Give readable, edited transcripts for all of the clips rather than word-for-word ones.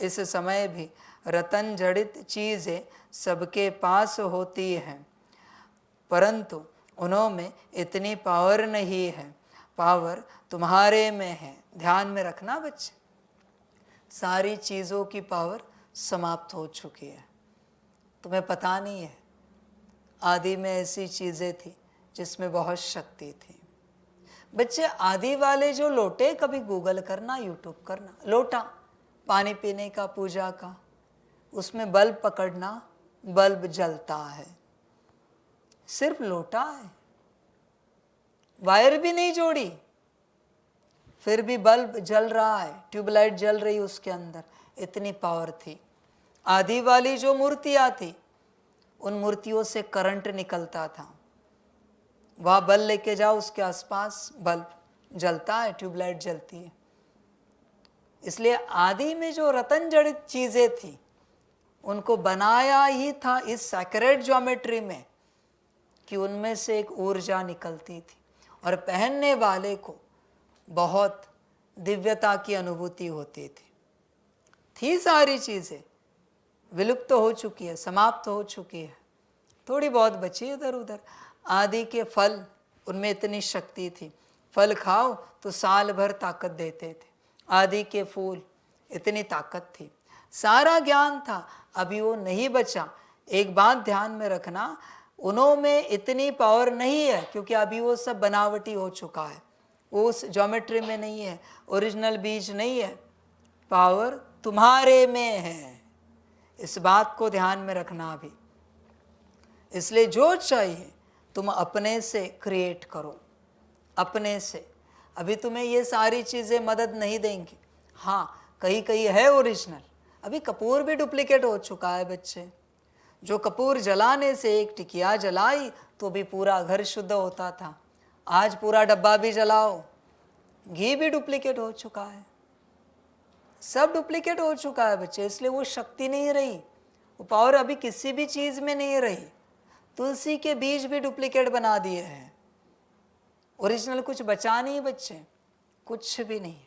इस समय भी रतन जड़ित चीज़ें सबके पास होती हैं, परंतु उनमें इतनी पावर नहीं है। पावर तुम्हारे में है। ध्यान में रखना बच्चे, सारी चीज़ों की पावर समाप्त हो चुकी है, तुम्हें पता नहीं है। आदि में ऐसी चीज़ें थी जिसमें बहुत शक्ति थी। बच्चे, आदि वाले जो लोटे, कभी गूगल करना, यूट्यूब करना, लोटा पानी पीने का, पूजा का, उसमें बल्ब पकड़ना, बल्ब जलता है, सिर्फ लोटा है, वायर भी नहीं जोड़ी, फिर भी बल्ब जल रहा है, ट्यूबलाइट जल रही उसके अंदर, इतनी पावर थी। आदि वाली जो मूर्तियां थी, उन मूर्तियों से करंट निकलता था, वह बल्ब लेके जाओ, उसके आसपास बल्ब जलता है, ट्यूबलाइट जलती है। इसलिए आदि में जो रतन जड़ित चीजें थी, उनको बनाया ही था इस सैक्रेड ज्योमेट्री में, कि उनमें से एक ऊर्जा निकलती थी और पहनने वाले को बहुत दिव्यता की अनुभूति होती थी सारी चीजें विलुप्त तो हो चुकी है, समाप्त हो चुकी है, थोड़ी बहुत बची इधर उधर। आदि के फल, उनमें इतनी शक्ति थी, फल खाओ तो साल भर ताकत देते थे। आदि के फूल, इतनी ताकत थी, सारा ज्ञान था, अभी वो नहीं बचा। एक बात ध्यान में रखना, उनमें इतनी पावर नहीं है, क्योंकि अभी वो सब बनावटी हो चुका है, वो उस ज्योमेट्री में नहीं है, ओरिजिनल बीज नहीं है। पावर तुम्हारे में है, इस बात को ध्यान में रखना अभी। इसलिए जो चाहिए तुम अपने से क्रिएट करो, अपने से। अभी तुम्हें ये सारी चीज़ें मदद नहीं देंगी। हाँ, कहीं कहीं है ओरिजिनल, अभी कपूर भी डुप्लीकेट हो चुका है बच्चे। जो कपूर जलाने से एक टिकिया जलाई तो भी पूरा घर शुद्ध होता था, आज पूरा डब्बा भी जलाओ, घी भी डुप्लीकेट हो चुका है, सब डुप्लीकेट हो चुका है बच्चे। इसलिए वो शक्ति नहीं रही, वो पावर अभी किसी भी चीज़ में नहीं रही। तुलसी के बीज भी डुप्लीकेट बना दिए हैं, ओरिजिनल कुछ बचा नहीं बच्चे, कुछ भी नहीं,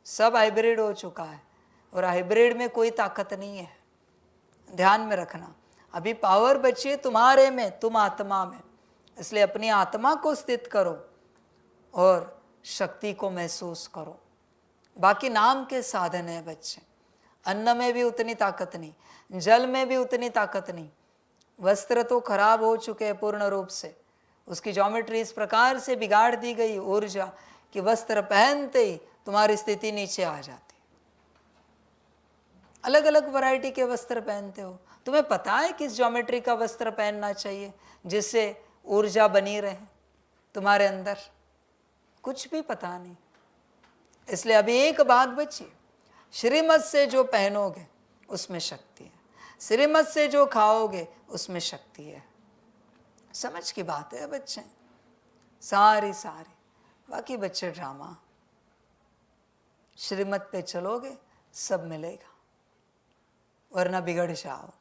सब हाइब्रिड हो चुका है, और हाइब्रिड में कोई ताकत नहीं है। ध्यान में रखना, अभी पावर बची है तुम्हारे में, तुम आत्मा में। इसलिए अपनी आत्मा को स्थित करो और शक्ति को महसूस करो। बाकी नाम के साधन है बच्चे, अन्न में भी उतनी ताकत नहीं, जल में भी उतनी ताकत नहीं। वस्त्र तो खराब हो चुके हैं पूर्ण रूप से, उसकी ज्योमेट्री इस प्रकार से बिगाड़ दी गई ऊर्जा कि वस्त्र पहनते ही तुम्हारी स्थिति नीचे आ जाती। अलग अलग वैरायटी के वस्त्र पहनते हो, तुम्हें पता है किस ज्योमेट्री का वस्त्र पहनना चाहिए जिससे ऊर्जा बनी रहे तुम्हारे अंदर? कुछ भी पता नहीं। इसलिए अभी एक बात बची, श्रीमत से जो पहनोगे उसमें शक्ति है, श्रीमत से जो खाओगे उसमें शक्ति है। समझ की बात है बच्चे, सारी। बाकी बच्चे ड्रामा, श्रीमत पे चलोगे सब मिलेगा, वरना बिगड़ जाओ।